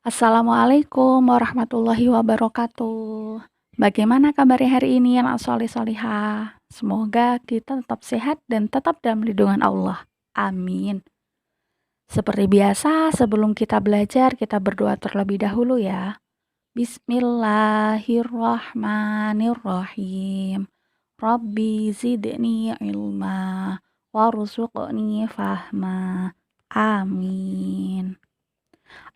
Assalamualaikum warahmatullahi wabarakatuh. Bagaimana kabarnya hari ini anak soleh solihah? Semoga kita tetap sehat dan tetap dalam lindungan Allah. Amin. Seperti biasa, sebelum kita belajar, kita berdoa terlebih dahulu ya. Bismillahirrahmanirrahim. Rabbi zidni ilma warzuqni fahma. Amin.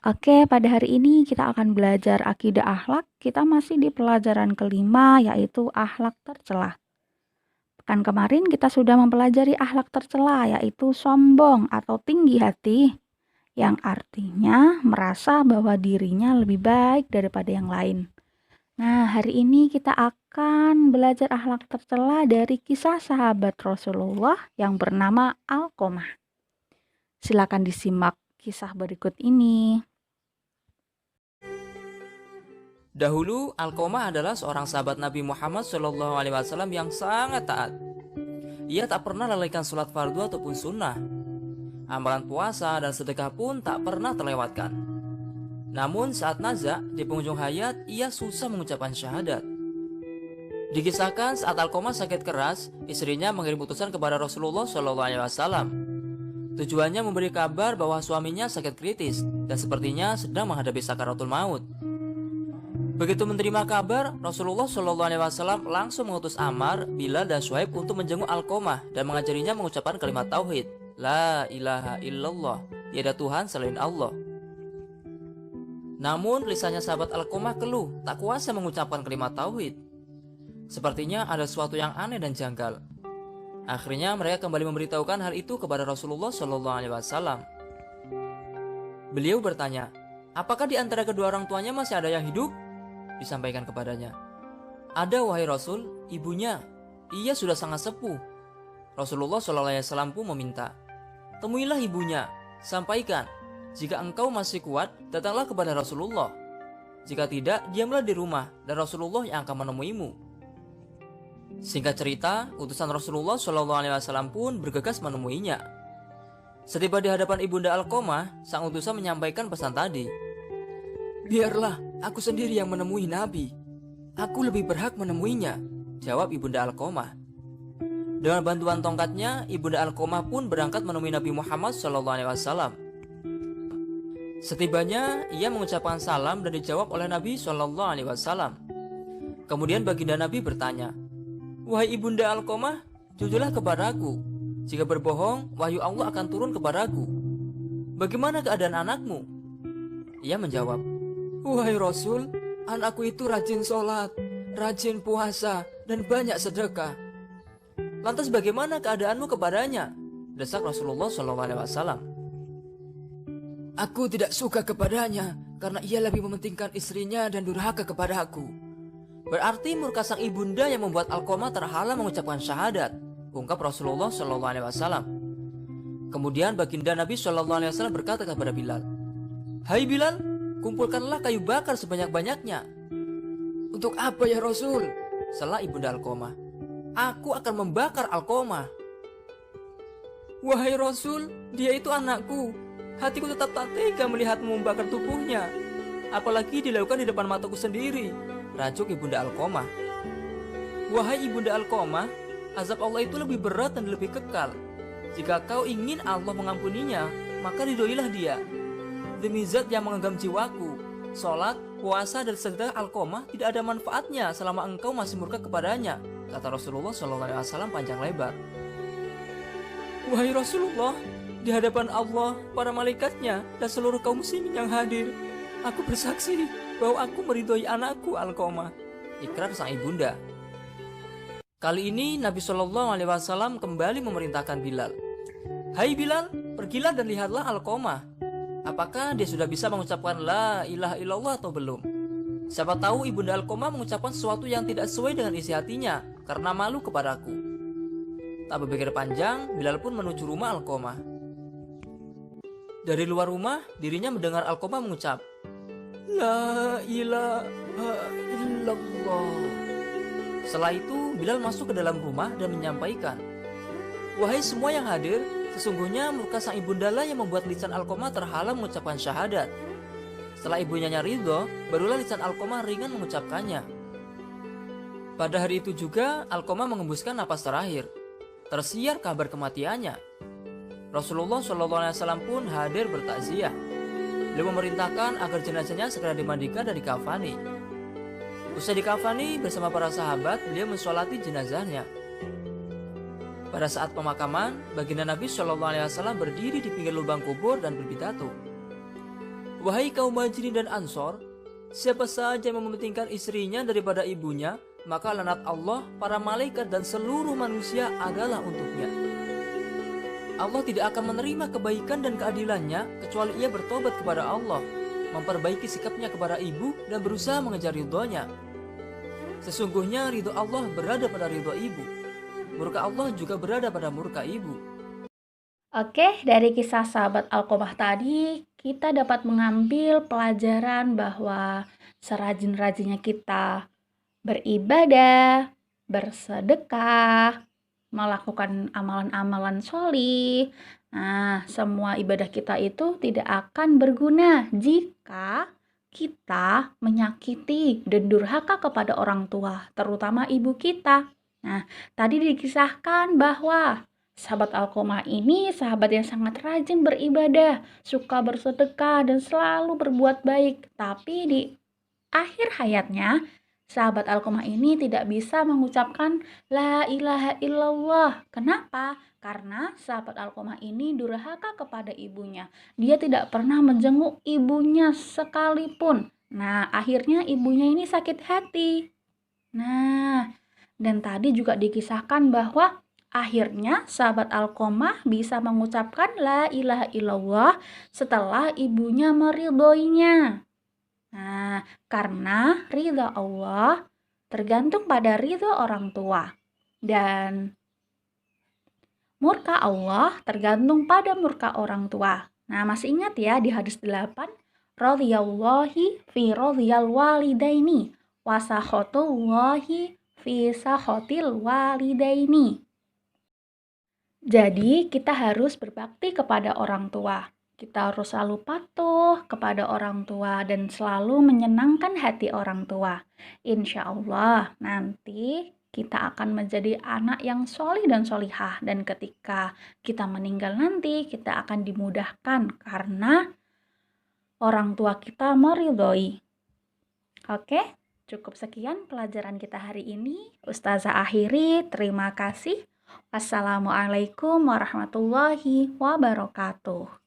Oke, pada hari ini kita akan belajar akidah akhlak. Kita masih di pelajaran kelima, yaitu akhlak tercela. Pekan kemarin kita sudah mempelajari akhlak tercela, yaitu sombong atau tinggi hati, yang artinya merasa bahwa dirinya lebih baik daripada yang lain. Nah, hari ini kita akan belajar akhlak tercela dari kisah sahabat Rasulullah yang bernama Alqomah. Silakan disimak kisah berikut ini. Dahulu, Alqomah adalah seorang sahabat Nabi Muhammad SAW yang sangat taat. Ia tak pernah lalaikan sholat fardu ataupun sunnah. Amalan puasa dan sedekah pun tak pernah terlewatkan. Namun saat naza di penghujung hayat, ia susah mengucapkan syahadat. Dikisahkan saat Alqomah sakit keras, istrinya mengirim utusan kepada Rasulullah SAW. Tujuannya memberi kabar bahwa suaminya sakit kritis dan sepertinya sedang menghadapi sakaratul maut. Begitu menerima kabar, Rasulullah SAW langsung mengutus Ammar, Bilal, dan Shuaib untuk menjenguk Alqomah dan mengajarinya mengucapkan kalimat tauhid, La ilaha illallah, tiada Tuhan selain Allah. Namun lisannya sahabat Alqomah keluh, tak kuasa mengucapkan kalimat tauhid. Sepertinya ada sesuatu yang aneh dan janggal. Akhirnya mereka kembali memberitahukan hal itu kepada Rasulullah SAW. Beliau bertanya, apakah di antara kedua orang tuanya masih ada yang hidup? Disampaikan kepadanya, ada wahai Rasul, ibunya, ia sudah sangat sepuh. Rasulullah SAW pun meminta, temuilah ibunya, sampaikan, jika engkau masih kuat, datanglah kepada Rasulullah. Jika tidak, diamlah di rumah dan Rasulullah yang akan menemuimu. Singkat cerita, utusan Rasulullah SAW pun bergegas menemuinya. Setiba di hadapan ibunda Alqomah, sang utusan menyampaikan pesan tadi. Biarlah aku sendiri yang menemui Nabi. Aku lebih berhak menemuinya, jawab ibunda Alqomah. Dengan bantuan tongkatnya, ibunda Alqomah pun berangkat menemui Nabi Muhammad SAW. Setibanya, ia mengucapkan salam dan dijawab oleh Nabi SAW. Kemudian baginda Nabi bertanya, wahai ibunda Alqomah, jujurlah kepadaku. Jika berbohong, wahyu Allah akan turun kepadaku. Bagaimana keadaan anakmu? Ia menjawab, wahai Rasul, anakku itu rajin sholat, rajin puasa, dan banyak sedekah. Lantas bagaimana keadaanmu kepadanya? Desak Rasulullah SAW. Aku tidak suka kepadanya, karena ia lebih mementingkan istrinya dan durhaka kepada aku. Berarti murka sang ibunda yang membuat Alqomah terhalang mengucapkan syahadat, ungkap Rasulullah SAW. Kemudian baginda Nabi SAW berkata kepada Bilal, hai Bilal, kumpulkanlah kayu bakar sebanyak-banyaknya. Untuk apa ya Rasul? Sela ibunda Alqomah. Aku akan membakar Alqomah. Wahai Rasul, dia itu anakku. Hatiku tetap tak tega melihatmu membakar tubuhnya. Apalagi dilakukan di depan mataku sendiri, rajuk ibunda Alqomah. Wahai ibunda Alqomah, azab Allah itu lebih berat dan lebih kekal. Jika kau ingin Allah mengampuninya, maka ridhoilah dia. Demi zat yang menggenggam jiwaku, sholat, puasa, dan sedekah Alqomah tidak ada manfaatnya selama engkau masih murka kepadanya, kata Rasulullah SAW panjang lebar. Wahai Rasulullah, di hadapan Allah, para malaikatnya, dan seluruh kaum muslimin yang hadir, aku bersaksi bahwa aku meridhoi anakku Alqomah, ikrar sang ibunda. Kali ini Nabi SAW kembali memerintahkan Bilal. Hai Bilal, pergilah dan lihatlah Alqomah. Apakah dia sudah bisa mengucapkan la ilaha illallah atau belum? Siapa tahu ibunda Alqomah mengucapkan sesuatu yang tidak sesuai dengan isi hatinya karena malu kepadaku. Tak berpikir panjang, Bilal pun menuju rumah Alqomah. Dari luar rumah, dirinya mendengar Alqomah mengucap, la ilaha illallah. Setelah itu, Bilal masuk ke dalam rumah dan menyampaikan, wahai semua yang hadir, sesungguhnya murka sang ibundalah yang membuat lisan Alqomah terhalang mengucapkan syahadat. Setelah ibunya ridho, barulah lisan Alqamah ringan mengucapkannya. Pada hari itu juga Alqamah mengembuskan napas terakhir. Tersiar kabar kematiannya. Rasulullah SAW pun hadir bertakziah. Beliau memerintahkan agar jenazahnya segera dimandikan dan dikafani. Usai dikafani bersama para sahabat, beliau mensolati jenazahnya. Pada saat pemakaman, baginda Nabi SAW berdiri di pinggir lubang kubur dan berpidato. Wahai kaum Muhajirin dan Ansor, siapa saja yang mementingkan istrinya daripada ibunya, maka laknat Allah, para malaikat dan seluruh manusia adalah untuknya. Allah tidak akan menerima kebaikan dan keadilannya kecuali ia bertobat kepada Allah, memperbaiki sikapnya kepada ibu dan berusaha mengejar ridhonya. Sesungguhnya ridho Allah berada pada ridho ibu. Murka Allah juga berada pada murka ibu. Oke, dari kisah sahabat Alqamah tadi, kita dapat mengambil pelajaran bahwa serajin-rajinnya kita beribadah, bersedekah, melakukan amalan-amalan sholih. Nah, semua ibadah kita itu tidak akan berguna jika kita menyakiti dan durhaka kepada orang tua, terutama ibu kita. Nah, tadi dikisahkan bahwa sahabat Alqamah ini sahabat yang sangat rajin beribadah, suka bersedekah dan selalu berbuat baik. Tapi di akhir hayatnya, sahabat Alqamah ini tidak bisa mengucapkan La ilaha illallah. Kenapa? Karena sahabat Alqamah ini durhaka kepada ibunya. Dia tidak pernah menjenguk ibunya sekalipun. Nah, akhirnya ibunya ini sakit hati. Nah, dan tadi juga dikisahkan bahwa akhirnya sahabat Alqamah bisa mengucapkan La ilaha illallah setelah ibunya meridhoinya. Nah, karena ridha Allah tergantung pada ridha orang tua. Dan murka Allah tergantung pada murka orang tua. Nah, masih ingat ya di hadis 8? Radhiyallahi fi radhiyal walidaini wa sakhotullahi fi sakhotil walidaini. Jadi, kita harus berbakti kepada orang tua. Kita harus selalu patuh kepada orang tua dan selalu menyenangkan hati orang tua. Insya Allah nanti kita akan menjadi anak yang solih dan solihah. Dan ketika kita meninggal nanti, kita akan dimudahkan karena orang tua kita meridhoi. Oke, cukup sekian pelajaran kita hari ini. Ustazah akhiri, terima kasih. Wassalamualaikum warahmatullahi wabarakatuh.